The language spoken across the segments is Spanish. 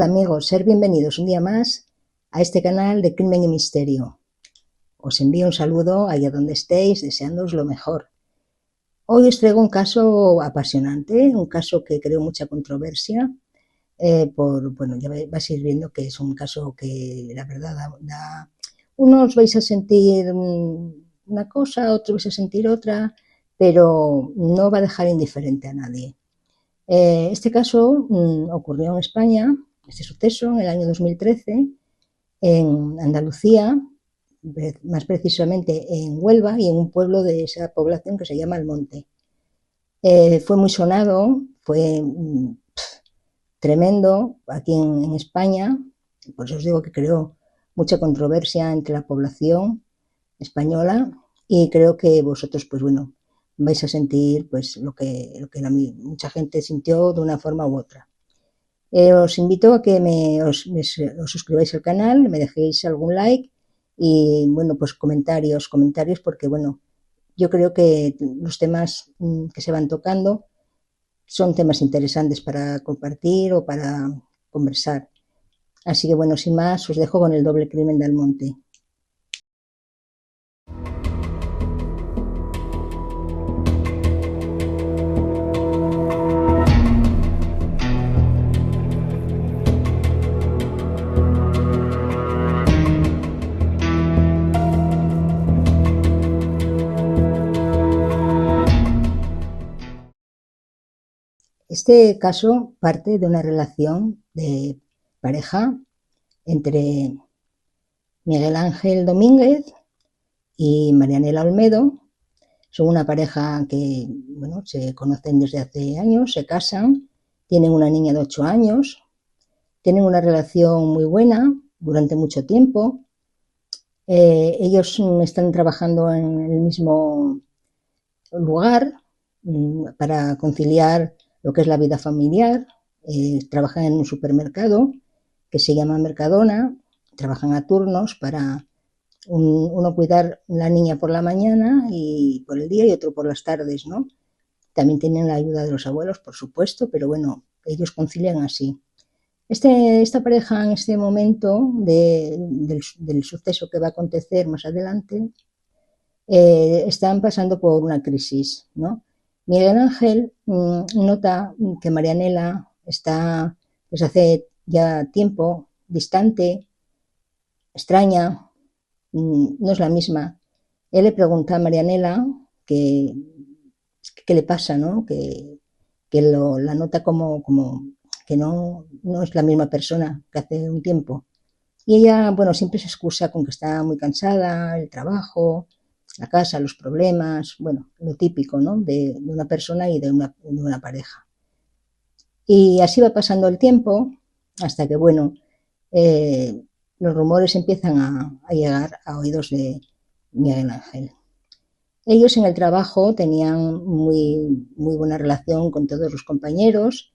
Amigos, ser bienvenidos un día más a este canal de Crimen y Misterio. Os envío un saludo allá donde estéis, deseándoos lo mejor. Hoy os traigo un caso apasionante, un caso que creó mucha controversia. Bueno, ya vais a ir viendo que es un caso que la verdad unos vais a sentir una cosa, otros vais a sentir otra, pero no va a dejar indiferente a nadie. Este caso ocurrió en España, este suceso, en el año 2013, en Andalucía, más precisamente en Huelva y en un pueblo de esa población que se llama Almonte. Fue muy sonado, fue tremendo aquí en España, por eso os digo que creó mucha controversia entre la población española y creo que vosotros, pues bueno, vais a sentir pues lo que mucha gente sintió de una forma u otra. Os invito a que os suscribáis al canal, me dejéis algún like y bueno, pues comentarios, porque bueno, yo creo que los temas que se van tocando son temas interesantes para compartir o para conversar. Así que bueno, sin más, os dejo con el doble crimen de Almonte. Este caso parte de una relación de pareja entre Miguel Ángel Domínguez y Marianela Olmedo. Son una pareja que, bueno, se conocen desde hace años, se casan, tienen una niña de 8 años, tienen una relación muy buena durante mucho tiempo. Ellos están trabajando en el mismo lugar para conciliar lo que es la vida familiar. Trabajan en un supermercado que se llama Mercadona, trabajan a turnos para uno cuidar la niña por la mañana y por el día y otro por las tardes, ¿no? También tienen la ayuda de los abuelos, por supuesto, pero bueno, ellos concilian así. Esta pareja en este momento del suceso que va a acontecer más adelante, están pasando por una crisis, ¿no? Miguel Ángel nota que Marianela está desde hace ya tiempo distante, extraña, no es la misma. Él le pregunta a Marianela qué le pasa, ¿no? La nota como que no es la misma persona que hace un tiempo. Y ella, bueno, siempre se excusa con que está muy cansada, el trabajo, la casa, los problemas, bueno, lo típico, ¿no? De una persona y de una pareja. Y así va pasando el tiempo hasta que, bueno, los rumores empiezan a llegar a oídos de Miguel Ángel. Ellos en el trabajo tenían muy buena relación con todos los compañeros,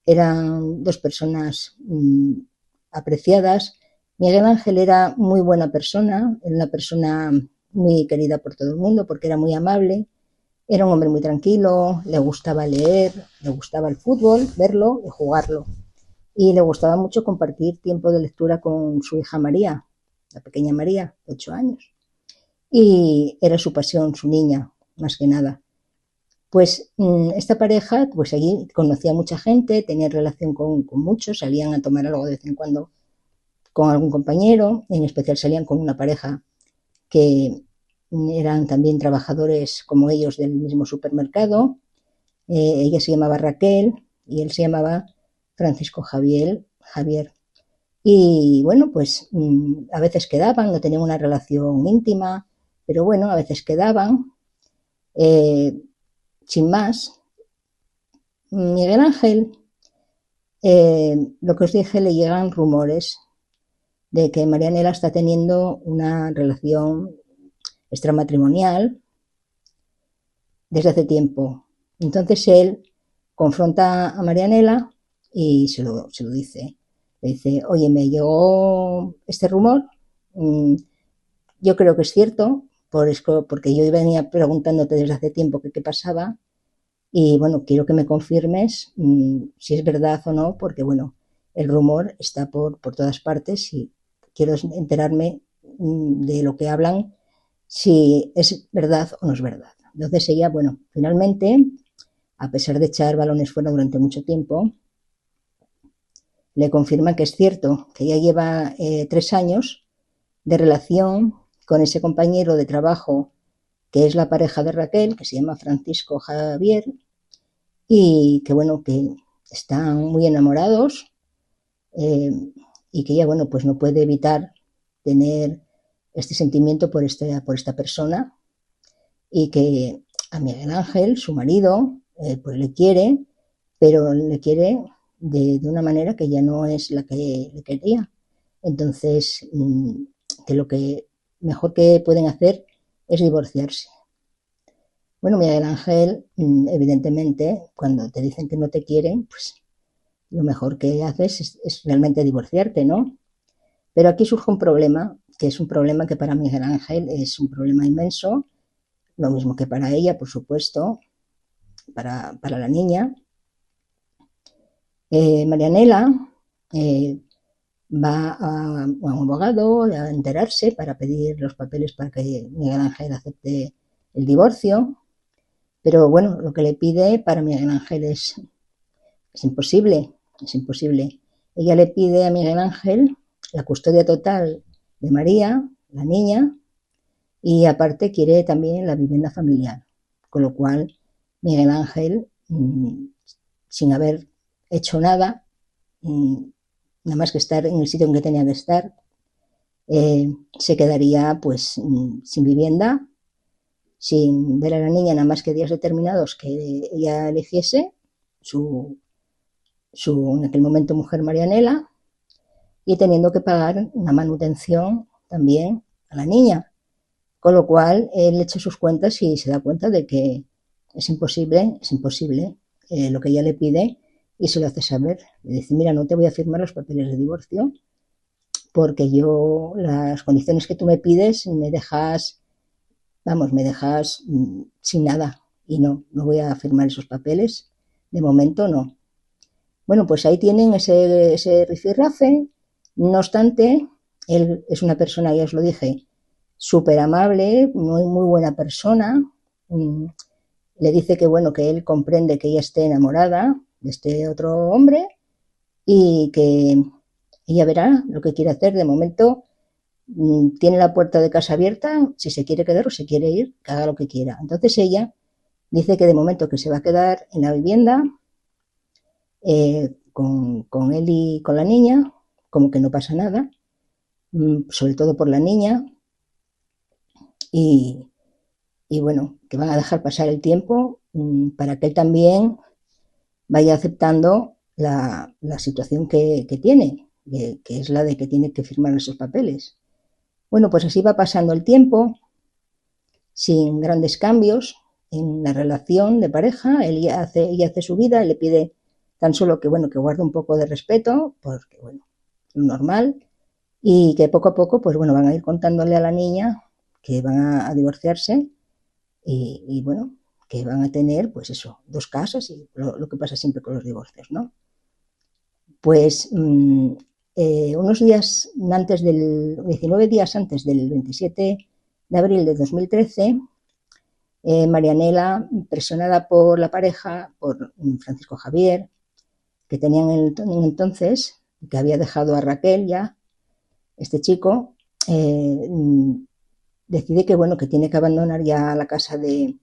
eran dos personas apreciadas. Miguel Ángel era muy buena persona, era una persona muy querida por todo el mundo porque era muy amable, era un hombre muy tranquilo, le gustaba leer, le gustaba el fútbol, verlo y jugarlo. Y le gustaba mucho compartir tiempo de lectura con su hija María, la pequeña María, de 8 años. Y era su pasión, su niña, más que nada. Pues esta pareja, pues allí conocía a mucha gente, tenía relación con muchos, salían a tomar algo de vez en cuando con algún compañero, en especial salían con una pareja que eran también trabajadores como ellos del mismo supermercado. Ella se llamaba Raquel y él se llamaba Francisco Javier. Y bueno, pues a veces quedaban, no tenían una relación íntima, pero bueno, a veces quedaban. Sin más, Miguel Ángel, lo que os dije, le llegan rumores de que Marianela está teniendo una relación extramatrimonial desde hace tiempo. Entonces él confronta a Marianela y se lo dice. Le dice, oye, me llegó este rumor, yo creo que es cierto, porque yo venía preguntándote desde hace tiempo qué pasaba y bueno, quiero que me confirmes si es verdad o no, porque bueno, el rumor está por todas partes y quiero enterarme de lo que hablan, si es verdad o no es verdad. Entonces ella, bueno, finalmente, a pesar de echar balones fuera durante mucho tiempo, le confirma que es cierto, que ella lleva 3 años de relación con ese compañero de trabajo que es la pareja de Raquel, que se llama Francisco Javier, y que bueno, que están muy enamorados, eh, y que ella, bueno, pues no puede evitar tener este sentimiento por esta persona, y que a Miguel Ángel, su marido, pues le quiere, pero le quiere de una manera que ya no es la que le quería. Entonces, que lo que mejor que pueden hacer es divorciarse. Bueno, Miguel Ángel, evidentemente, cuando te dicen que no te quieren, pues lo mejor que haces es realmente divorciarte, ¿no? Pero aquí surge un problema, que es un problema que para Miguel Ángel es un problema inmenso, lo mismo que para ella, por supuesto, para la niña. Marianela va a un abogado a enterarse para pedir los papeles para que Miguel Ángel acepte el divorcio, pero bueno, lo que le pide para Miguel Ángel es imposible, es imposible. Ella le pide a Miguel Ángel la custodia total de María, la niña, y aparte quiere también la vivienda familiar, con lo cual Miguel Ángel, sin haber hecho nada, nada más que estar en el sitio en que tenía que estar, se quedaría pues sin vivienda, sin ver a la niña nada más que días determinados que ella eligiese, en aquel momento mujer Marianela, y teniendo que pagar una manutención también a la niña. Con lo cual, él echa sus cuentas y se da cuenta de que es imposible lo que ella le pide, y se lo hace saber. Le dice, mira, no te voy a firmar los papeles de divorcio porque yo, las condiciones que tú me pides, me dejas, vamos, me dejas sin nada, y no voy a firmar esos papeles, de momento no. Bueno, pues ahí tienen ese rifirrafe. No obstante, él es una persona, ya os lo dije, súper amable, muy, muy buena persona. Le dice que bueno, que él comprende que ella esté enamorada de este otro hombre y que ella verá lo que quiere hacer. De momento tiene la puerta de casa abierta, si se quiere quedar o se quiere ir, que haga lo que quiera. Entonces ella dice que de momento que se va a quedar en la vivienda, con él y con la niña, como que no pasa nada, sobre todo por la niña, y, y bueno, que van a dejar pasar el tiempo, para que él también vaya aceptando la situación que tiene, que es la de que tiene que firmar esos papeles. Bueno, pues así va pasando el tiempo, sin grandes cambios en la relación de pareja. Ella hace su vida, le pide tan solo que, bueno, que guarde un poco de respeto, porque, bueno, lo normal, y que poco a poco, pues bueno, van a ir contándole a la niña que van a divorciarse, y bueno, que van a tener, pues eso, 2 casas, y lo que pasa siempre con los divorcios, ¿no? Pues unos días antes 19 días antes del 27 de abril de 2013, Marianela, presionada por la pareja, por Francisco Javier, que tenían entonces, que había dejado a Raquel ya, este chico, decide que bueno, que tiene que abandonar ya la casa de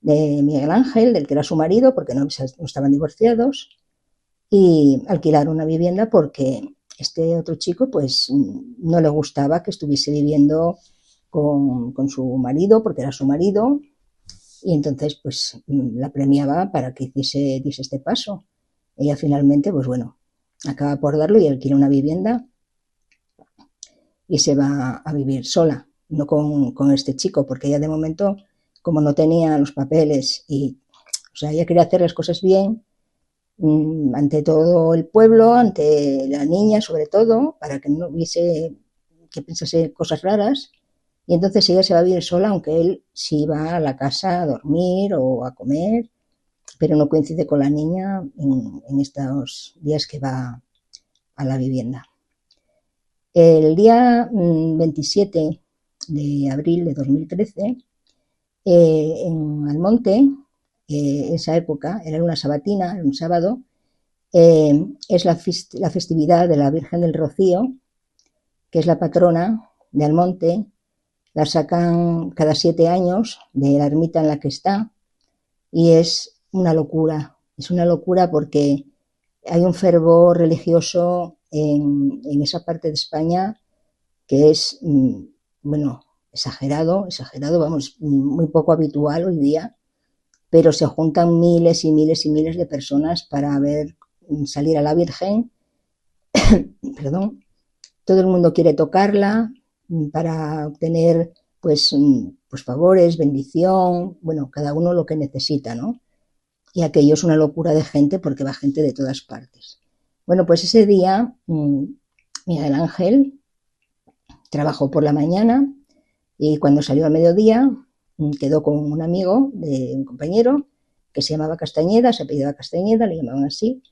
Miguel Ángel, del que era su marido, porque no estaban divorciados, y alquilar una vivienda porque este otro chico pues no le gustaba que estuviese viviendo con su marido, porque era su marido, y entonces pues la premiaba para que diese este paso. Ella finalmente, pues bueno, acaba por darlo y alquila una vivienda y se va a vivir sola, no con este chico, porque ella de momento, como no tenía los papeles y, o sea, ella quería hacer las cosas bien, ante todo el pueblo, ante la niña sobre todo, para que no hubiese que pensase cosas raras. Y entonces ella se va a vivir sola, aunque él sí va a la casa a dormir o a comer, pero no coincide con la niña en estos días a la vivienda. El día 27 de abril de 2013, en Almonte, esa época, era una sabatina, era un sábado, es la festividad de la Virgen del Rocío, que es la patrona de Almonte. La sacan cada 7 años de la ermita en la que está y es una locura porque hay un fervor religioso en esa parte de España que es, bueno, exagerado, vamos, muy poco habitual hoy día, pero se juntan miles y miles y miles de personas para ver salir a la Virgen, perdón, todo el mundo quiere tocarla para obtener pues favores, bendición, bueno, cada uno lo que necesita, ¿no? Y aquello es una locura de gente porque va gente de todas partes. Bueno, pues ese día Miguel Ángel trabajó por la mañana y cuando salió al mediodía quedó con un amigo, un compañero, que se llamaba Castañeda, se apellidaba Castañeda, le llamaban así,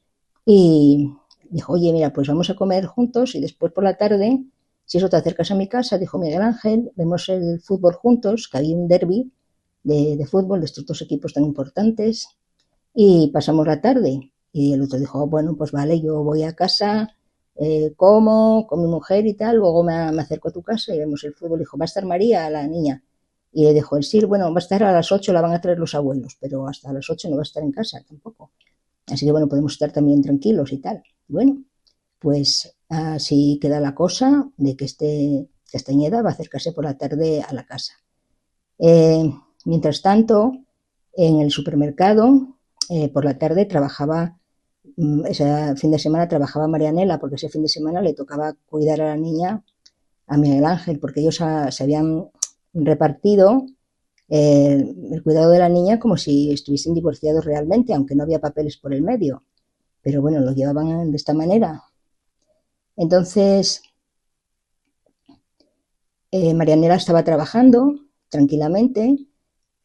y dijo, oye, mira, pues vamos a comer juntos y después por la tarde, si eso te acercas a mi casa, dijo Miguel Ángel, vemos el fútbol juntos, que había un derbi de fútbol de estos dos equipos tan importantes, y pasamos la tarde. Y el otro dijo, bueno, pues vale, yo voy a casa, como con mi mujer y tal, luego me acerco a tu casa y vemos el fútbol. Dijo, ¿va a estar María, la niña? Y le dijo, sí, bueno, va a estar a las 8, la van a traer los abuelos, pero hasta las 8 no va a estar en casa tampoco. Así que bueno, podemos estar también tranquilos y tal. Bueno, pues así queda la cosa de que Castañeda va a acercarse por la tarde a la casa. Mientras tanto, en el supermercado, por la tarde trabajaba, ese fin de semana trabajaba Marianela, porque ese fin de semana le tocaba cuidar a la niña a Miguel Ángel, porque ellos se habían repartido el cuidado de la niña como si estuviesen divorciados realmente, aunque no había papeles por el medio. Pero bueno, lo llevaban de esta manera. Entonces, Marianela estaba trabajando tranquilamente.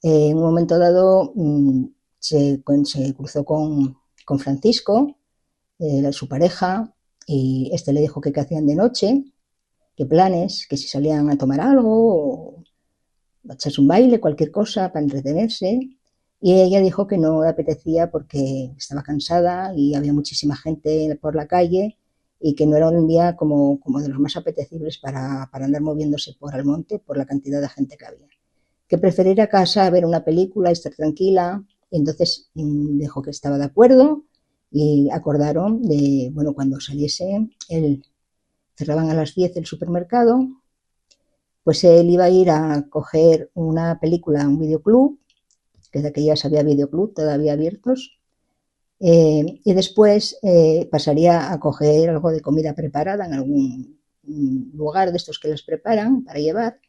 En un momento dado se cruzó con Francisco, su pareja, y este le dijo que qué hacían de noche, qué planes, que si salían a tomar algo o a echarse un baile, cualquier cosa para entretenerse. Y ella dijo que no le apetecía porque estaba cansada y había muchísima gente por la calle y que no era un día como de los más apetecibles para andar moviéndose por Almonte por la cantidad de gente que había. Que prefería ir a casa a ver una película, estar tranquila. Y entonces dijo que estaba de acuerdo y acordaron de, bueno, cuando saliese, cerraban a las 10 el supermercado, pues él iba a ir a coger una película a un videoclub, que de aquellas había videoclub todavía abiertos, y después pasaría a coger algo de comida preparada en algún lugar de estos que les preparan para llevar,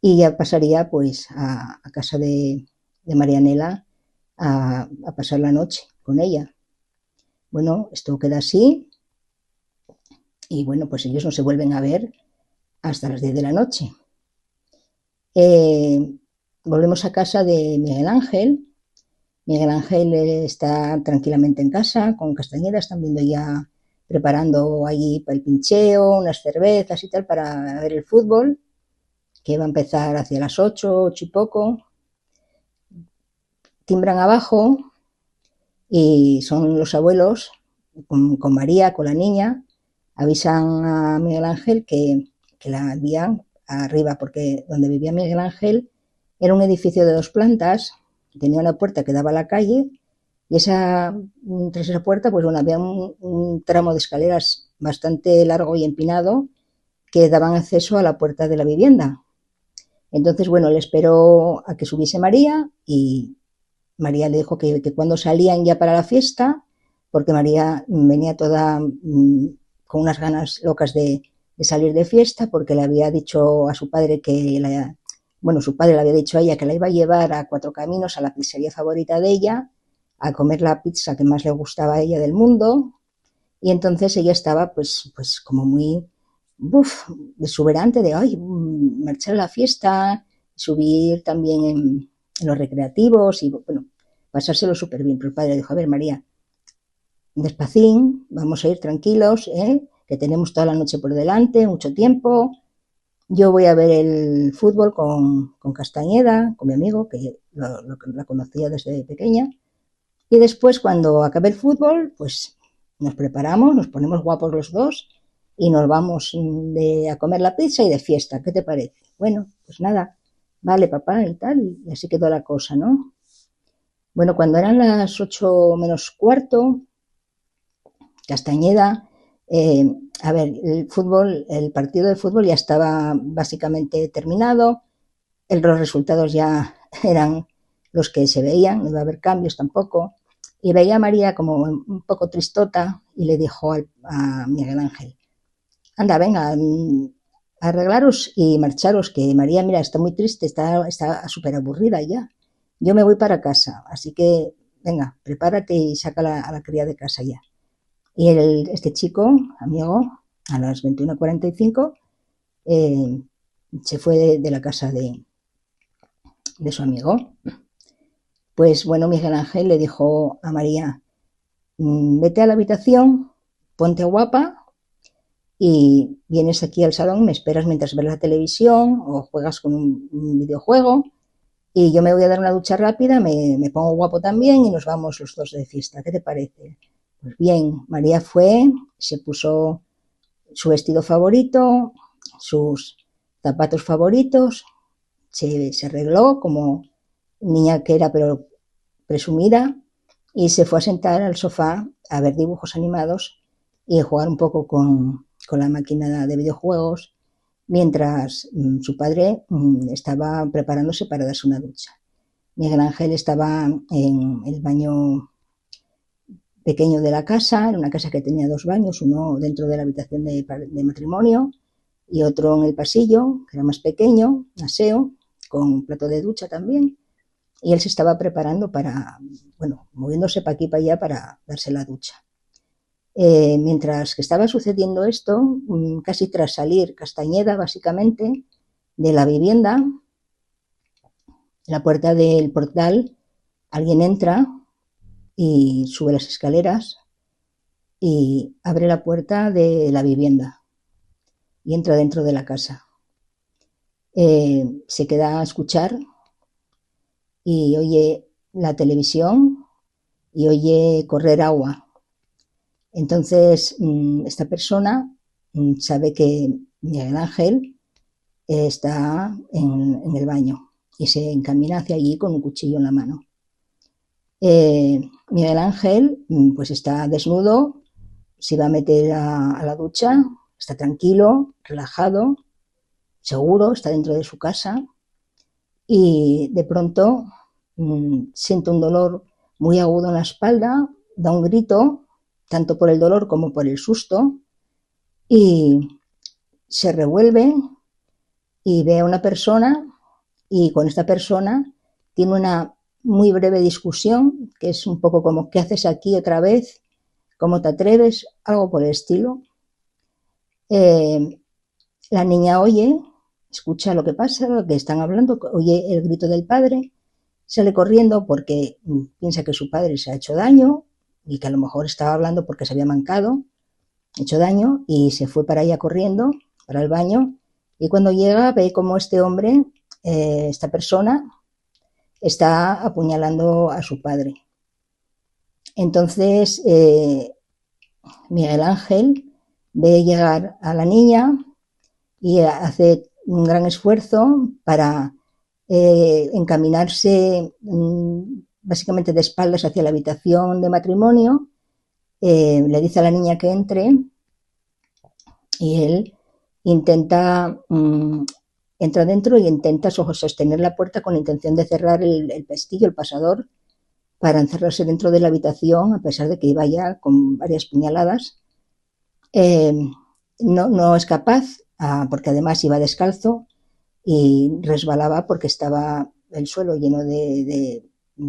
y ya pasaría pues a casa de Marianela a pasar la noche con ella. Bueno, esto queda así y bueno, pues ellos no se vuelven a ver hasta las 10 de la noche. Volvemos a casa de Miguel Ángel. Miguel Ángel está tranquilamente en casa con Castañeda, están viendo ya preparando allí para el pincheo, unas cervezas y tal para ver el fútbol, que va a empezar hacia las 8, 8 y poco. Timbran abajo y son los abuelos con María, con la niña, avisan a Miguel Ángel que la envían arriba, porque donde vivía Miguel Ángel era un edificio de 2 plantas, tenía una puerta que daba a la calle y tras esa puerta pues bueno, había un tramo de escaleras bastante largo y empinado que daban acceso a la puerta de la vivienda. Entonces, bueno, él esperó a que subiese María y María le dijo que cuando salían ya para la fiesta, porque María venía toda con unas ganas locas de salir de fiesta, porque le había dicho a su padre su padre le había dicho a ella que la iba a llevar a Cuatro Caminos, a la pizzería favorita de ella, a comer la pizza que más le gustaba a ella del mundo, y entonces ella estaba pues como muy exuberante de, ay, marchar a la fiesta, subir también en los recreativos y, bueno, pasárselo súper bien. Pero el padre dijo, a ver, María, despacín, vamos a ir tranquilos, que tenemos toda la noche por delante, mucho tiempo. Yo voy a ver el fútbol con Castañeda, con mi amigo, que la conocía desde pequeña. Y después, cuando acabe el fútbol, pues nos preparamos, nos ponemos guapos los dos y nos vamos a comer la pizza y de fiesta. ¿Qué te parece? Bueno, pues nada, vale, papá, y tal. Y así quedó la cosa, ¿no? Bueno, cuando eran las 8 menos cuarto, Castañeda, eh, a ver, el partido de fútbol ya estaba básicamente terminado, los resultados ya eran los que se veían, no iba a haber cambios tampoco, y veía a María como un poco tristota y le dijo a Miguel Ángel, anda, venga, arreglaros y marcharos, que María, mira, está muy triste, está súper aburrida ya. Yo me voy para casa, así que, venga, prepárate y saca a la cría de casa ya. Y este chico, amigo, a las 21:45, se fue de la casa de su amigo. Pues bueno, Miguel Ángel le dijo a María, vete a la habitación, ponte guapa y vienes aquí al salón, me esperas mientras ves la televisión o juegas con un videojuego y yo me voy a dar una ducha rápida, me pongo guapo también y nos vamos los dos de fiesta. ¿Qué te parece? Pues bien, María fue, se puso su vestido favorito, sus zapatos favoritos, se arregló como niña que era, pero presumida, y se fue a sentar al sofá a ver dibujos animados y a jugar un poco con la máquina de videojuegos, mientras su padre estaba preparándose para darse una ducha. Miguel Ángel estaba en el baño pequeño de la casa, en una casa que tenía 2 baños, uno dentro de la habitación de matrimonio y otro en el pasillo, que era más pequeño, aseo, con un plato de ducha también. Y él se estaba preparando para, bueno, moviéndose para aquí y para allá para darse la ducha. Mientras que estaba sucediendo esto, casi tras salir Castañeda, básicamente, de la vivienda, en la puerta del portal, alguien entra y sube las escaleras y abre la puerta de la vivienda y entra dentro de la casa. Se queda a escuchar y oye la televisión y oye correr agua. Entonces, esta persona sabe que Miguel Ángel está en el baño y se encamina hacia allí con un cuchillo en la mano. Miguel Ángel pues está desnudo, se va a meter a la ducha, está tranquilo, relajado, seguro, está dentro de su casa y de pronto siente un dolor muy agudo en la espalda, da un grito, tanto por el dolor como por el susto, y se revuelve y ve a una persona y con esta persona tiene una muy breve discusión, que es un poco como, ¿qué haces aquí otra vez? ¿Cómo te atreves? Algo por el estilo. La niña oye, escucha lo que pasa, lo que están hablando, oye el grito del padre, sale corriendo porque piensa que su padre se ha hecho daño y que a lo mejor estaba hablando porque se había mancado, hecho daño, y se fue para allá corriendo, para el baño, y cuando llega ve como este hombre, esta persona, está apuñalando a su padre. Entonces, Miguel Ángel ve llegar a la niña y hace un gran esfuerzo para encaminarse básicamente de espaldas hacia la habitación de matrimonio, le dice a la niña que entre y él intenta, entra dentro y intenta sostener la puerta con la intención de cerrar el pestillo, el pasador, para encerrarse dentro de la habitación, a pesar de que iba ya con varias puñaladas. No es capaz, porque además iba descalzo y resbalaba porque estaba el suelo lleno de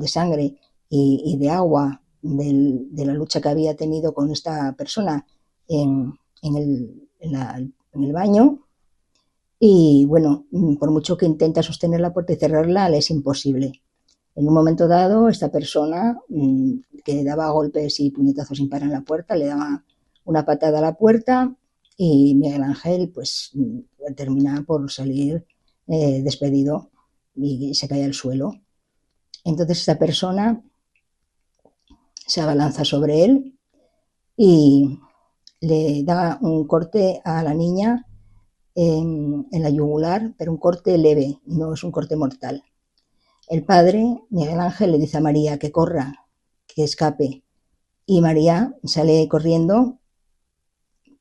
sangre y de agua de la lucha que había tenido con esta persona en el baño. Y bueno, por mucho que intenta sostener la puerta y cerrarla, le es imposible. En un momento dado, esta persona que daba golpes y puñetazos sin parar en la puerta, le daba una patada a la puerta y Miguel Ángel pues termina por salir despedido y se cae al suelo. Entonces esta persona se abalanza sobre él y le da un corte a la niña en la yugular, pero un corte leve, no es un corte mortal. El padre, Miguel Ángel, le dice a María que corra, que escape, y María sale corriendo,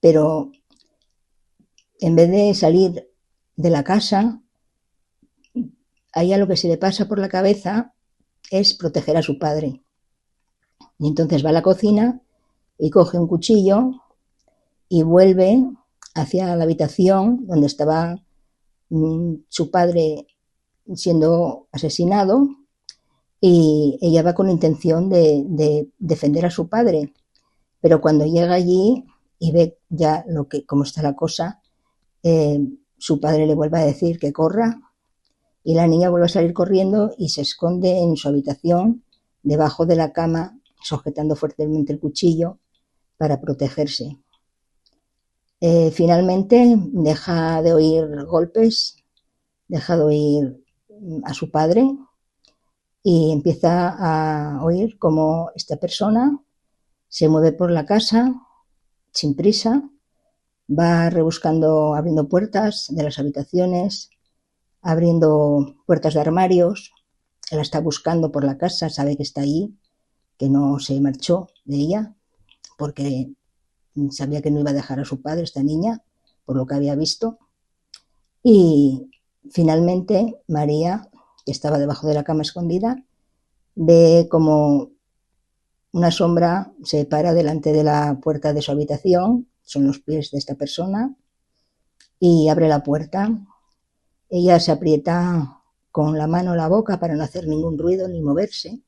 pero en vez de salir de la casa, a ella lo que se le pasa por la cabeza es proteger a su padre. Y entonces va a la cocina y coge un cuchillo y vuelve hacia la habitación donde estaba su padre siendo asesinado, y ella va con la intención de defender a su padre, pero cuando llega allí y ve ya cómo está la cosa, su padre le vuelve a decir que corra, y la niña vuelve a salir corriendo y se esconde en su habitación debajo de la cama, sujetando fuertemente el cuchillo para protegerse. Finalmente deja de oír golpes, deja de oír a su padre y empieza a oír cómo esta persona se mueve por la casa sin prisa, va rebuscando, abriendo puertas de las habitaciones, abriendo puertas de armarios. Él la está buscando por la casa, sabe que está allí, que no se marchó de ella, porque sabía que no iba a dejar a su padre, esta niña, por lo que había visto. Y finalmente María, que estaba debajo de la cama escondida, ve como una sombra se para delante de la puerta de su habitación, son los pies de esta persona, y abre la puerta. Ella se aprieta con la mano la boca para no hacer ningún ruido ni moverse,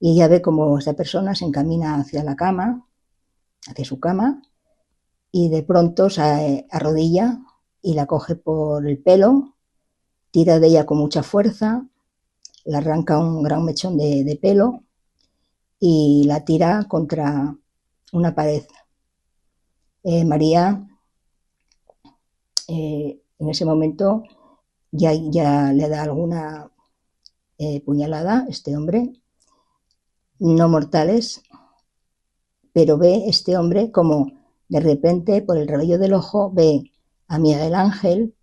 y ella ve como esta persona se encamina hacia la cama, hacia su cama, y de pronto se arrodilla y la coge por el pelo, tira de ella con mucha fuerza, le arranca un gran mechón de pelo y la tira contra una pared. María en ese momento ya le da alguna puñalada a este hombre, no mortales, pero ve este hombre como de repente por el rabillo del ojo ve a Miguel Ángel,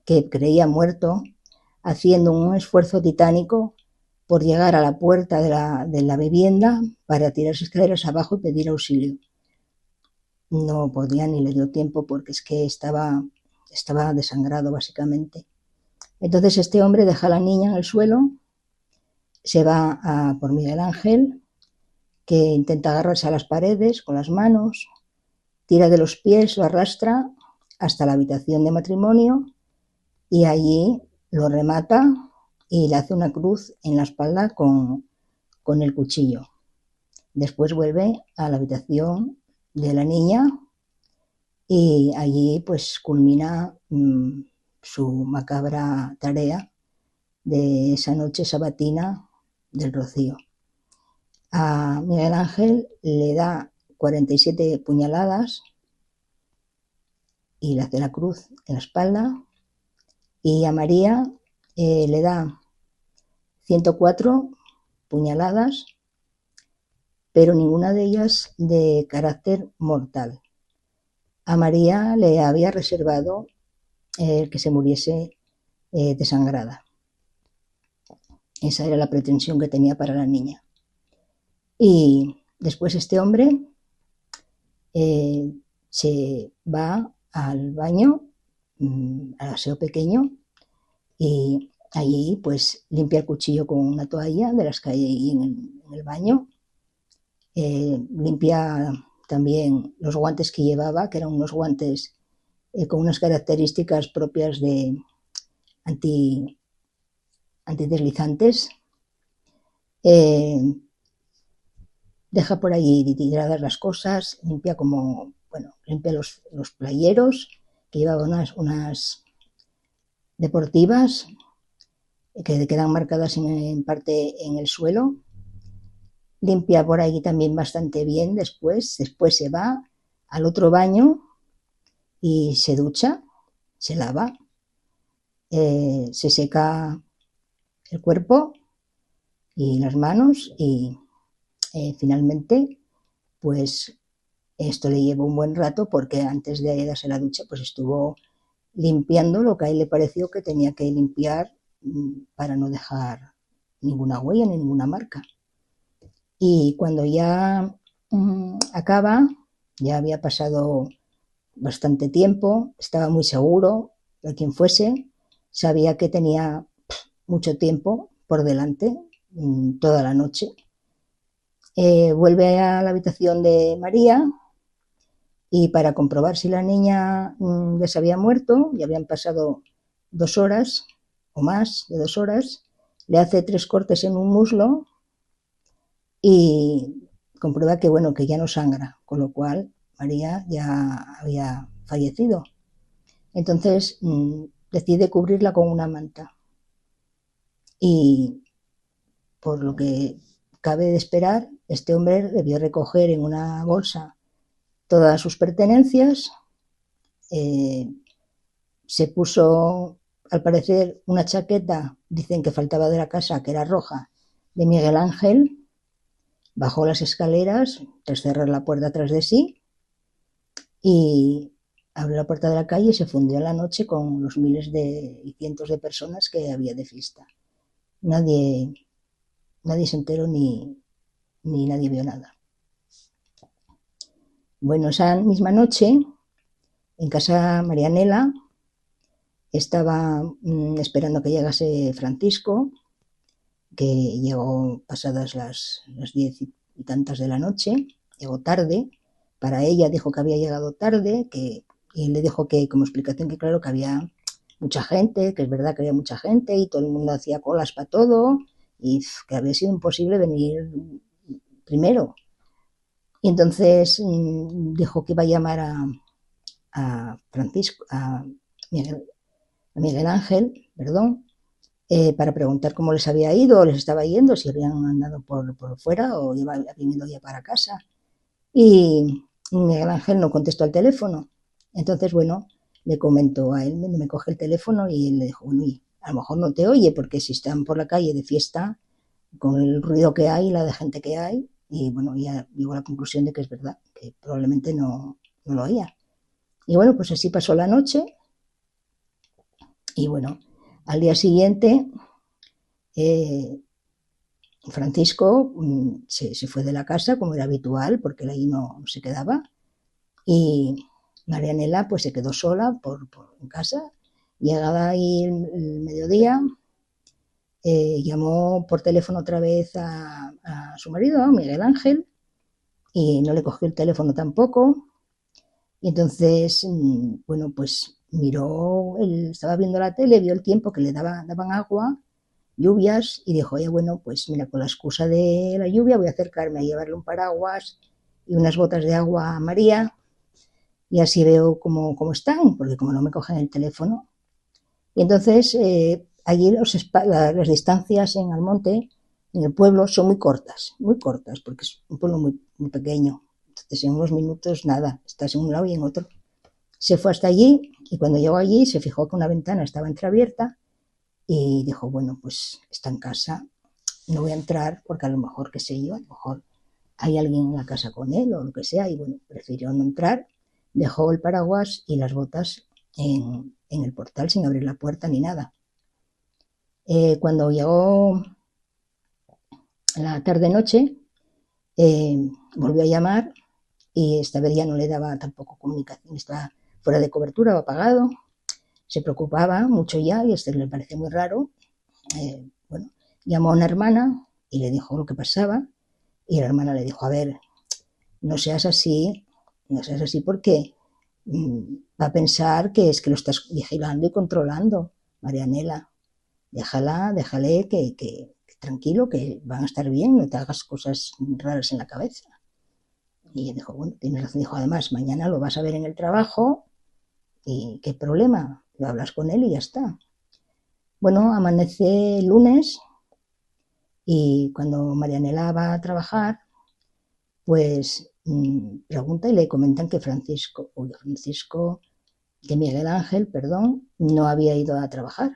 que creía muerto, haciendo un esfuerzo titánico por llegar a la puerta de la vivienda para tirarse escaleras abajo y pedir auxilio. No podía ni le dio tiempo porque es que estaba desangrado básicamente. Entonces este hombre deja a la niña en el suelo, se va por Miguel Ángel, que intenta agarrarse a las paredes con las manos, tira de los pies, lo arrastra hasta la habitación de matrimonio y allí lo remata y le hace una cruz en la espalda con el cuchillo. Después vuelve a la habitación de la niña y allí pues culmina su macabra tarea de esa noche sabatina del Rocío. A Miguel Ángel le da 47 puñaladas y le hace la cruz en la espalda, y a María le da 104 puñaladas, pero ninguna de ellas de carácter mortal. A María le había reservado que se muriese desangrada. Esa era la pretensión que tenía para la niña. Y después este hombre se va al baño, al aseo pequeño, y allí pues limpia el cuchillo con una toalla de las que hay ahí en el baño, limpia también los guantes que llevaba, que eran unos guantes con unas características propias de antideslizantes. Deja por allí tiradas las cosas, limpia los playeros, que llevaba unas deportivas que quedan marcadas en parte en el suelo. Limpia por ahí también bastante bien después se va al otro baño y se ducha, se lava, se seca el cuerpo y las manos y finalmente pues esto le llevó un buen rato porque antes de darse la ducha pues estuvo limpiando lo que a él le pareció que tenía que limpiar para no dejar ninguna huella ni ninguna marca. Y cuando ya acaba, ya había pasado bastante tiempo, estaba muy seguro de quien fuese, sabía que tenía mucho tiempo por delante, toda la noche. Vuelve a la habitación de María y para comprobar si la niña ya se había muerto, ya habían pasado 2 horas o más de 2 horas, le hace 3 cortes en un muslo y comprueba que, bueno, que ya no sangra, con lo cual María ya había fallecido. Entonces decide cubrirla con una manta y, por lo que cabe de esperar, este hombre debió recoger en una bolsa todas sus pertenencias, se puso, al parecer, una chaqueta, dicen que faltaba de la casa, que era roja, de Miguel Ángel, bajó las escaleras tras cerrar la puerta tras de sí y abrió la puerta de la calle y se fundió en la noche con los miles y cientos de personas que había de fiesta. Nadie se enteró ni nadie vio nada. Bueno, esa misma noche, en casa Marianela, estaba esperando que llegase Francisco, que llegó pasadas las 10 y tantas de la noche, llegó tarde. Para ella dijo que había llegado tarde, y le dijo que, como explicación, que claro, que había mucha gente, que es verdad que había mucha gente y todo el mundo hacía colas para todo y que había sido imposible venir primero. Y entonces dijo que iba a llamar a Francisco, a Miguel Ángel, perdón, para preguntar cómo les había ido o les estaba yendo, si habían andado por fuera o habían ido ya para casa. Y Miguel Ángel no contestó al teléfono. Entonces, bueno, le comentó a él, no me coge el teléfono y él le dijo, bueno, y a lo mejor no te oye porque si están por la calle de fiesta, con el ruido que hay, la de gente que hay, y bueno, ya llegó a la conclusión de que es verdad, que probablemente no lo oía. Y bueno, pues así pasó la noche y bueno, al día siguiente Francisco se fue de la casa como era habitual porque él ahí no se quedaba y Marianela pues se quedó sola en casa. Llegada ahí el mediodía, llamó por teléfono otra vez a su marido, Miguel Ángel, y no le cogió el teléfono tampoco. Y entonces, bueno, pues miró, él estaba viendo la tele, vio el tiempo que le daban agua, lluvias, y dijo, oye, bueno, pues mira, con la excusa de la lluvia voy a acercarme a llevarle un paraguas y unas botas de agua a María, y así veo cómo están, porque como no me cogen el teléfono. Y entonces, allí las distancias en Almonte, en el pueblo, son muy cortas, porque es un pueblo muy, muy pequeño. Entonces, en unos minutos, nada, estás en un lado y en otro. Se fue hasta allí y cuando llegó allí se fijó que una ventana estaba entreabierta y dijo, bueno, pues está en casa, no voy a entrar porque a lo mejor, qué sé yo, a lo mejor hay alguien en la casa con él o lo que sea, y bueno, prefirió no entrar, dejó el paraguas y las botas en el portal sin abrir la puerta ni nada. Cuando llegó la tarde-noche, volvió a llamar y esta vez ya no le daba tampoco comunicación, estaba fuera de cobertura o apagado. Se preocupaba mucho ya y esto le pareció muy raro. Bueno, llamó a una hermana y le dijo lo que pasaba y la hermana le dijo, a ver, no seas así porque va a pensar que es que lo estás vigilando y controlando, Marianela. Déjale que tranquilo, que van a estar bien, no te hagas cosas raras en la cabeza. Y ella dijo, bueno, tienes razón, dijo, además, mañana lo vas a ver en el trabajo y qué problema, lo hablas con él y ya está. Bueno, amanece el lunes y cuando Marianela va a trabajar, pues pregunta y le comentan que Francisco que Miguel Ángel, perdón, no había ido a trabajar.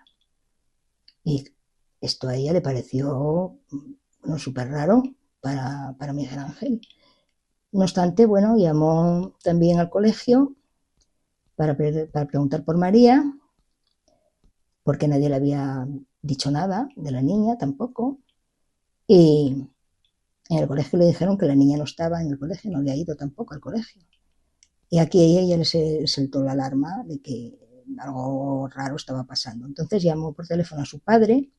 Y esto a ella le pareció, bueno, súper raro para Miguel Ángel. No obstante, bueno, llamó también al colegio para preguntar por María, porque nadie le había dicho nada de la niña tampoco. Y en el colegio le dijeron que la niña no estaba en el colegio, no había ido tampoco al colegio. Y aquí a ella le saltó la alarma de que algo raro estaba pasando. Entonces llamó por teléfono a su padre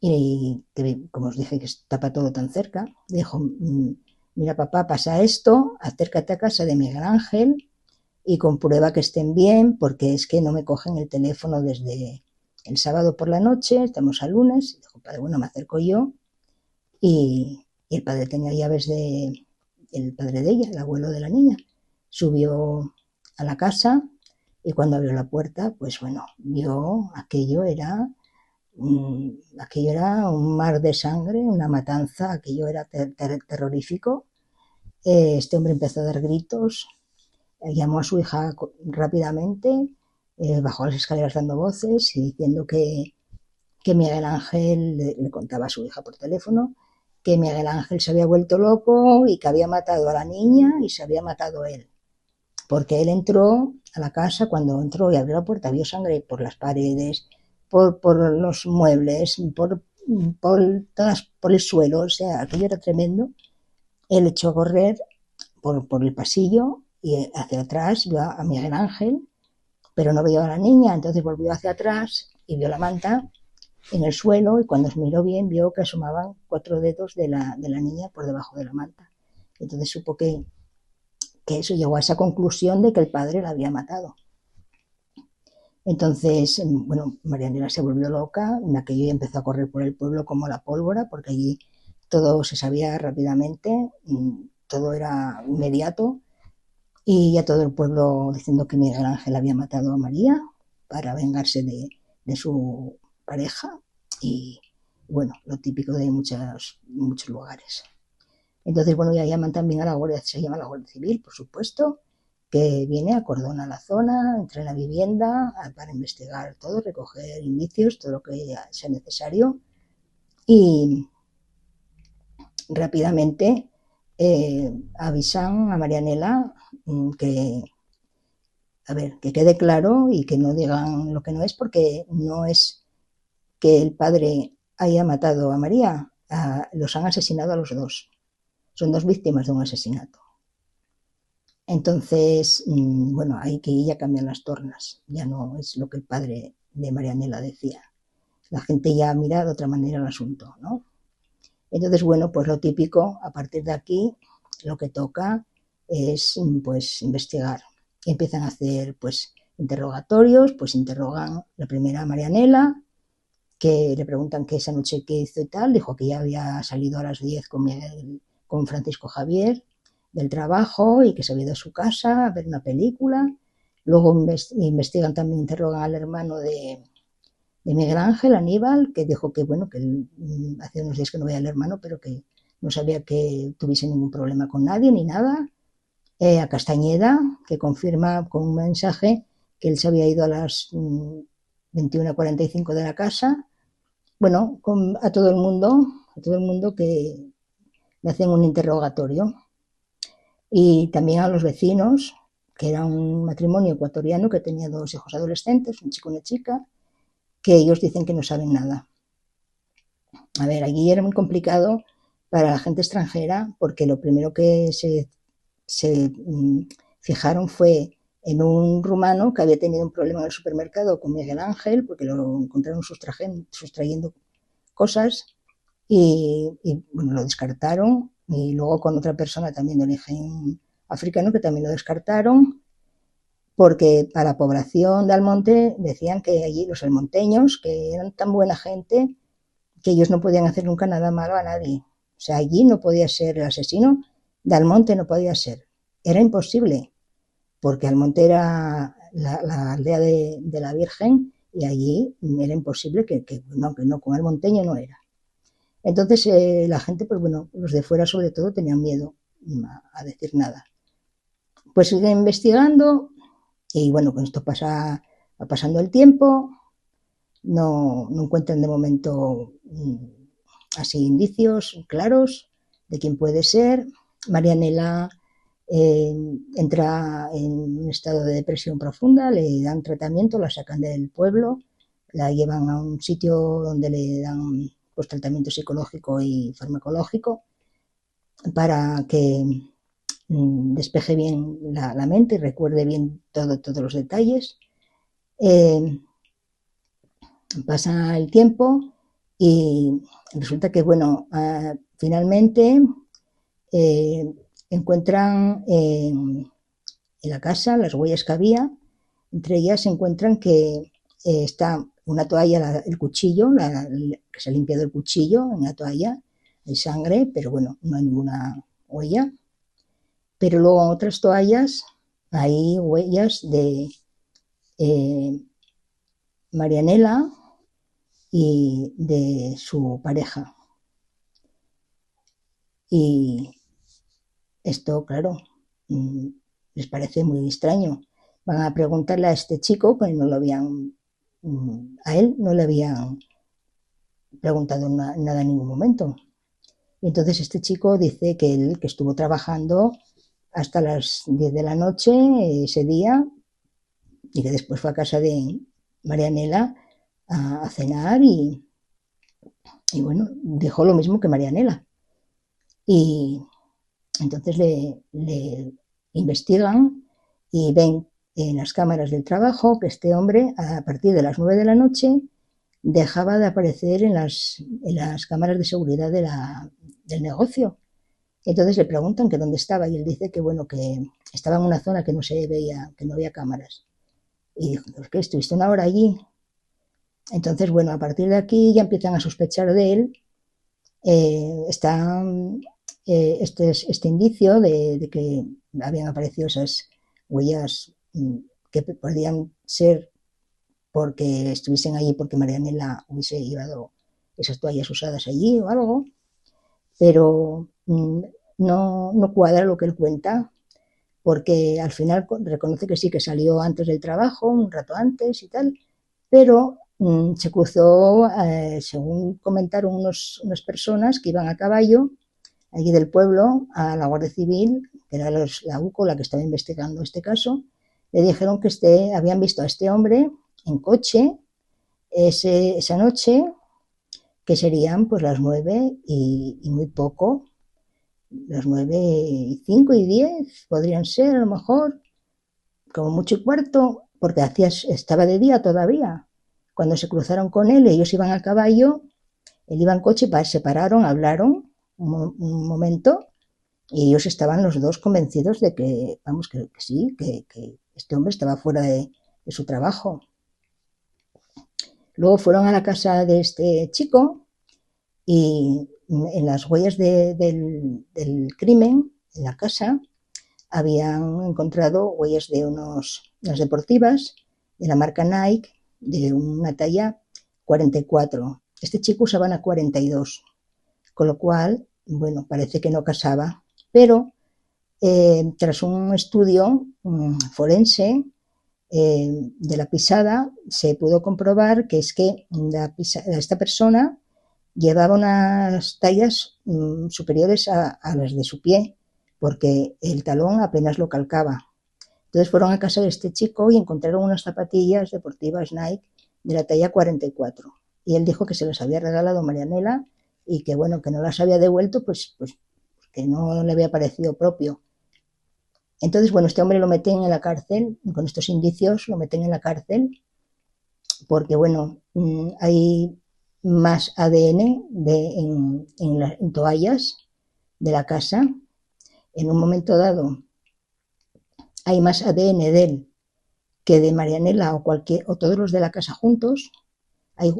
y, que, como os dije, que estaba todo tan cerca, dijo, mira papá, pasa esto, acércate a casa de Miguel Ángel y comprueba que estén bien, porque es que no me cogen el teléfono desde el sábado por la noche, estamos a lunes. Dijo, padre, bueno, me acerco yo y el padre tenía llaves el padre de ella, el abuelo de la niña. Subió a la casa y cuando abrió la puerta, pues bueno, vio aquello era un mar de sangre, una matanza, aquello era terrorífico. Este hombre empezó a dar gritos, llamó a su hija rápidamente, bajó las escaleras dando voces y diciendo que Miguel Ángel le contaba a su hija por teléfono que Miguel Ángel se había vuelto loco y que había matado a la niña y se había matado él. Porque él entró a la casa, cuando entró y abrió la puerta, vio sangre por las paredes, por los muebles, por el suelo, o sea, aquello era tremendo. Él echó a correr por el pasillo y hacia atrás vio a Miguel Ángel, pero no vio a la niña, entonces volvió hacia atrás y vio la manta en el suelo y cuando se miró bien vio que asomaban 4 dedos de la niña por debajo de la manta. Entonces supo que eso llegó a esa conclusión de que el padre la había matado. Entonces, bueno, Marianela se volvió loca, en aquello y empezó a correr por el pueblo como la pólvora, porque allí todo se sabía rápidamente, todo era inmediato, y ya todo el pueblo diciendo que Miguel Ángel había matado a María para vengarse de su pareja, y bueno, lo típico de muchos lugares. Entonces, bueno, ya llaman también a la Guardia, se llama la Guardia Civil, por supuesto, que viene, acordona la zona, entra en la vivienda para investigar todo, recoger indicios, todo lo que sea necesario y rápidamente avisan a Marianela que, a ver, que quede claro y que no digan lo que no es, porque no es que el padre haya matado a María, los han asesinado a los dos. Son dos víctimas de un asesinato. Entonces, bueno, hay que ya cambian las tornas, ya no es lo que el padre de Marianela decía. La gente ya mira de otra manera el asunto, ¿no? Entonces, bueno, pues lo típico, a partir de aquí, lo que toca es, pues, investigar. Y empiezan a hacer, pues, interrogatorios, pues interrogan la primera a Marianela, que le preguntan qué esa noche qué hizo y tal, dijo que ya había salido a las 10 con Francisco Javier del trabajo y que se había ido a su casa a ver una película. Luego investigan también, interrogan al hermano de Miguel Ángel, Aníbal, que dijo que bueno, que hace unos días que no veía al hermano, pero que no sabía que tuviese ningún problema con nadie ni nada. A Castañeda, que confirma con un mensaje que él se había ido a las 21:45 de la casa. Bueno, a todo el mundo que le hacen un interrogatorio. Y también a los vecinos, que era un matrimonio ecuatoriano que tenía 2 hijos adolescentes, un chico y una chica, que ellos dicen que no saben nada. A ver, allí era muy complicado para la gente extranjera porque lo primero que se fijaron fue en un rumano que había tenido un problema en el supermercado con Miguel Ángel porque lo encontraron sustrayendo cosas y bueno, lo descartaron y luego con otra persona también de origen africano que también lo descartaron porque a la población de Almonte decían que allí los almonteños, que eran tan buena gente, que ellos no podían hacer nunca nada malo a nadie. O sea, allí no podía ser el asesino, de Almonte no podía ser. Era imposible, porque Almonte era la aldea de la Virgen y allí era imposible que no, con almonteño no era. Entonces la gente, pues bueno, los de fuera sobre todo tenían miedo a decir nada. Pues siguen investigando Y bueno, con esto va pasando el tiempo, no encuentran de momento así indicios claros de quién puede ser. Marianela eh, entra en un estado de depresión profunda, le dan tratamiento, la sacan del pueblo, la llevan a un sitio donde le dan pues, tratamiento psicológico y farmacológico para que despeje bien la mente y recuerde bien todos los detalles. Eh, Pasa el tiempo y resulta que, bueno, finalmente eh, encuentran en la casa las huellas que había. Entre ellas se encuentran que está una toalla, el cuchillo, que se ha limpiado el cuchillo en la toalla, hay sangre, pero bueno, no hay ninguna huella. Pero luego en otras toallas hay huellas de eh, Marianela y de su pareja. Y esto, claro, les parece muy extraño. Van a preguntarle a este chico, que no lo habían, a él no le habían preguntado nada en ningún momento. Y entonces este chico dice que él que estuvo trabajando hasta las 10 de la noche ese día y que después fue a casa de Marianela a cenar y bueno, dijo lo mismo que Marianela. Y entonces le investigan y ven en las cámaras del trabajo que este hombre a partir de las 9 de la noche dejaba de aparecer en las cámaras de seguridad del negocio. Entonces le preguntan que dónde estaba y él dice que bueno, que estaba en una zona que no se veía, que no había cámaras. Y dijo, ¿por qué estuviste una hora allí? Entonces, bueno, a partir de aquí ya empiezan a sospechar de él. Está este indicio de que habían aparecido esas huellas que podrían ser porque estuviesen allí, porque Marianela hubiese llevado esas toallas usadas allí o algo, pero no cuadra lo que él cuenta, porque al final reconoce que sí, que salió antes del trabajo, un rato antes y tal, pero se cruzó, según comentaron unas personas que iban a caballo, allí del pueblo, a la Guardia Civil, que era la UCO la que estaba investigando este caso, le dijeron que habían visto a este hombre en coche esa noche, que serían pues las 9 y muy poco, las 9:05 y 10 podrían ser a lo mejor, como mucho y cuarto, porque estaba de día todavía. Cuando se cruzaron con él, ellos iban a caballo, él iba en coche, se pararon, hablaron un momento y ellos estaban los dos convencidos de que, vamos, que sí, que este hombre estaba fuera de su trabajo. Luego fueron a la casa de este chico y en las huellas del crimen, en la casa, habían encontrado huellas de unas deportivas de la marca Nike de una talla 44. Este chico usaba una 42, con lo cual, bueno, parece que no casaba, pero tras un estudio forense de la pisada, se pudo comprobar que es que esta persona llevaba unas tallas superiores a las de su pie, porque el talón apenas lo calcaba. Entonces fueron a casa de este chico y encontraron unas zapatillas deportivas Nike de la talla 44. Y él dijo que se las había regalado Marianela y que bueno, que no las había devuelto, pues que no le había parecido propio. Entonces, bueno, este hombre lo meten en la cárcel, con estos indicios lo meten en la cárcel, porque bueno, hay más ADN en toallas de la casa. En un momento dado hay más ADN de él que de Marianela o todos los de la casa juntos. Hay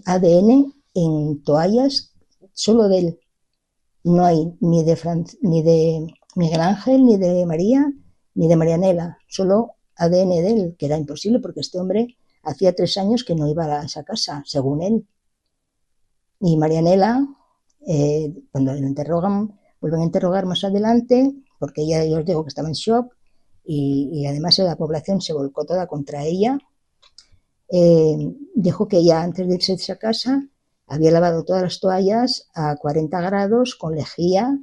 ADN en toallas solo de él. No hay ni de Miguel Ángel, ni de María, ni de Marianela, solo ADN de él, que era imposible porque este hombre hacía 3 años que no iba a esa casa, según él. Y Marianela, cuando lo interrogan, vuelven a interrogar más adelante, porque ella, yo os digo que estaba en shock, y además la población se volcó toda contra ella. Dijo que ella, antes de irse de esa casa, había lavado todas las toallas a 40 grados con lejía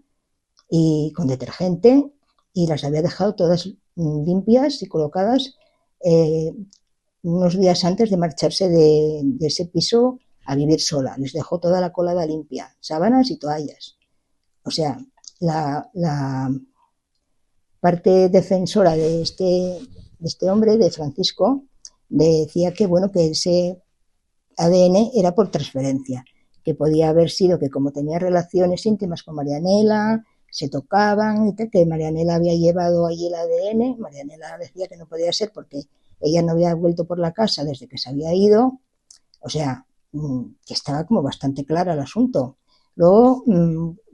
y con detergente, y las había dejado todas limpias y colocadas unos días antes de marcharse de ese piso a vivir sola. Les dejó toda la colada limpia, sábanas y toallas. O sea, la parte defensora de este hombre, de Francisco, decía que, bueno, que ese ADN era por transferencia, que podía haber sido que, como tenía relaciones íntimas con Marianela, se tocaban y tal, que Marianela había llevado allí el ADN. Marianela decía que no podía ser porque ella no había vuelto por la casa desde que se había ido. O sea, que estaba como bastante claro el asunto. Luego,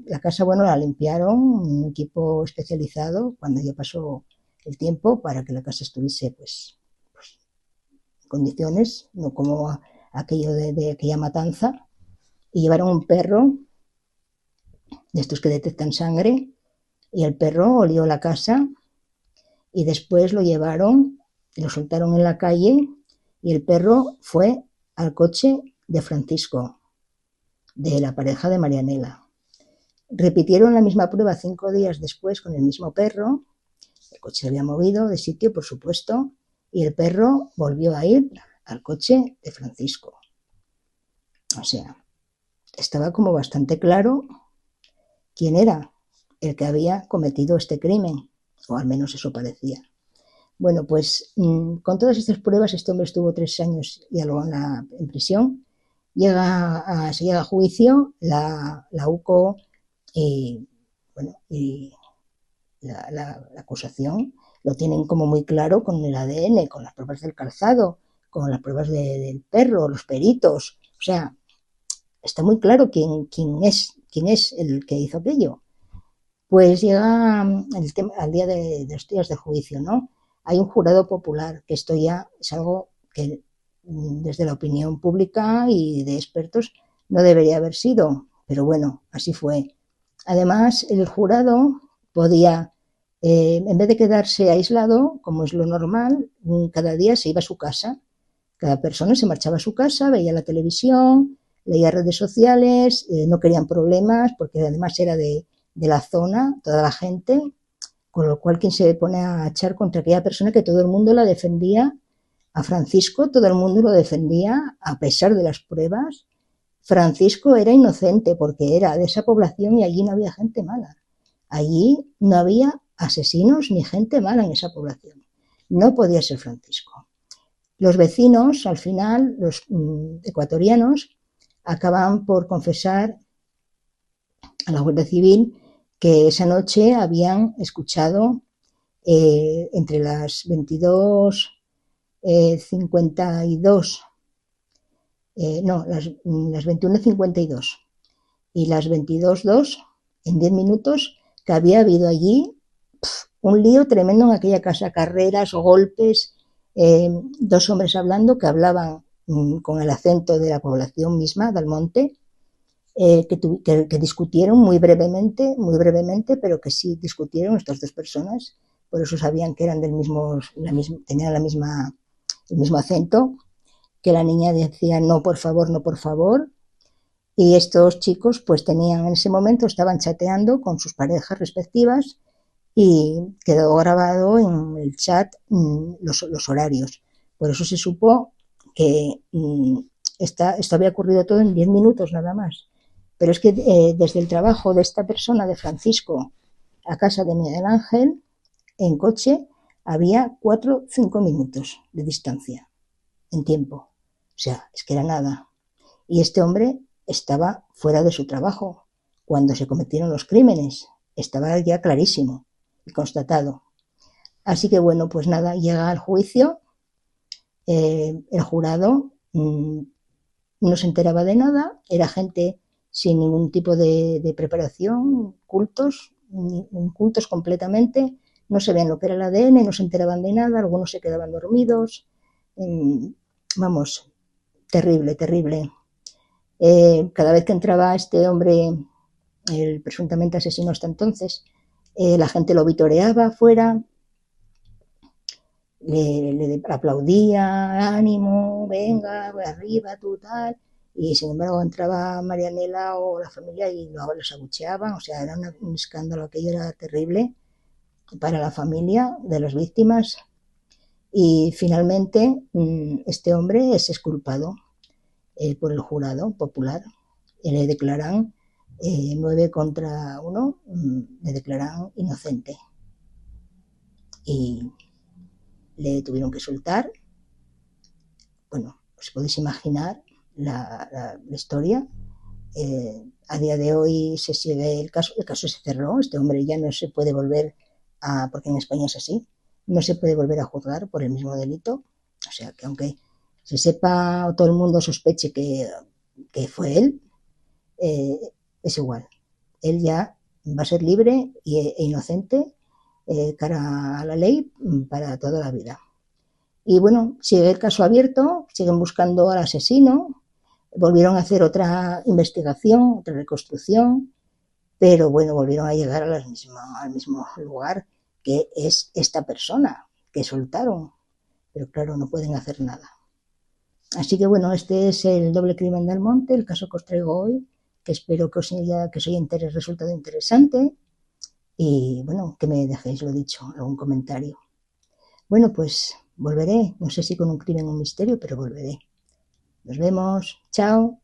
la casa, bueno, la limpiaron un equipo especializado cuando ya pasó el tiempo para que la casa estuviese, pues en condiciones, no como aquello de aquella matanza. Y llevaron un perro de estos que detectan sangre, y el perro olió la casa, y después lo llevaron y lo soltaron en la calle, y el perro fue al coche de Francisco, de la pareja de Marianela. Repitieron la misma prueba 5 días después con el mismo perro. El coche se había movido de sitio, por supuesto, y el perro volvió a ir al coche de Francisco. O sea, estaba como bastante claro quién era el que había cometido este crimen, o al menos eso parecía. Bueno, pues con todas estas pruebas, este hombre estuvo 3 años y algo en prisión. Se llega a juicio, la UCO y, bueno, y la acusación lo tienen como muy claro con el ADN, con las pruebas del calzado, con las pruebas del perro, los peritos. O sea, está muy claro quién es el que hizo aquello. Pues llega al día de los días de juicio, ¿no? Hay un jurado popular, que esto ya es algo que desde la opinión pública y de expertos no debería haber sido, pero bueno, así fue. Además, el jurado podía, en vez de quedarse aislado, como es lo normal, cada día se iba a su casa. Cada persona se marchaba a su casa, veía la televisión, leía redes sociales, no querían problemas, porque además era de la zona, toda la gente, con lo cual quien se pone a echar contra aquella persona que todo el mundo la defendía, a Francisco todo el mundo lo defendía a pesar de las pruebas. Francisco era inocente porque era de esa población y allí no había gente mala. Allí no había asesinos ni gente mala en esa población. No podía ser Francisco. Los vecinos, al final, los ecuatorianos, acaban por confesar a la Guardia Civil que esa noche habían escuchado entre las 22:52, no, las 21:52 y las 22:02, en 10 minutos, que había habido allí un lío tremendo en aquella casa, carreras, golpes, 2 hombres hablando, que hablaban con el acento de la población misma, del monte, que discutieron muy brevemente, pero que sí discutieron estas 2 personas, por eso sabían que eran tenían el mismo acento, que la niña decía no, por favor, no, por favor, y estos chicos pues tenían en ese momento, estaban chateando con sus parejas respectivas, y quedó grabado en el chat los horarios. Por eso se supo que esto había ocurrido todo en 10 minutos nada más. Pero es que desde el trabajo de esta persona, de Francisco, a casa de Miguel Ángel, en coche, había 4 o 5 minutos de distancia en tiempo. O sea, es que era nada. Y este hombre estaba fuera de su trabajo cuando se cometieron los crímenes. Estaba ya clarísimo y constatado. Así que bueno, pues nada, llega al juicio, el jurado no se enteraba de nada, era gente sin ningún tipo de preparación, cultos completamente, no sabían lo que era el ADN, no se enteraban de nada, algunos se quedaban dormidos, vamos, terrible, terrible. Cada vez que entraba este hombre, el presuntamente asesino hasta entonces, la gente lo vitoreaba afuera, le aplaudía, ánimo, venga, voy arriba, tú tal. Y sin embargo entraba Marianela o la familia y luego los abucheaban, o sea, era un escándalo, aquello era terrible para la familia de las víctimas. Y finalmente este hombre es exculpado por el jurado popular. Le declaran 9 contra 1, le declaran inocente. Y le tuvieron que soltar. Bueno, os podéis imaginar la historia. A día de hoy se sigue el caso se cerró, este hombre ya no se puede volver a, porque en España es así, no se puede volver a juzgar por el mismo delito, o sea que aunque se sepa o todo el mundo sospeche que fue él, eh, es igual, él ya va a ser libre e inocente cara a la ley para toda la vida. Y bueno, sigue el caso abierto, siguen buscando al asesino, volvieron a hacer otra investigación, otra reconstrucción, pero bueno, volvieron a llegar a al mismo lugar, que es esta persona que soltaron, pero claro, no pueden hacer nada. Así que bueno, este es el doble crimen del monte, el caso que os traigo hoy, que espero que os haya resultado interesante y bueno, que me dejéis lo dicho, algún comentario. Bueno, pues volveré, no sé si con un crimen o un misterio, pero volveré. Nos vemos, chao.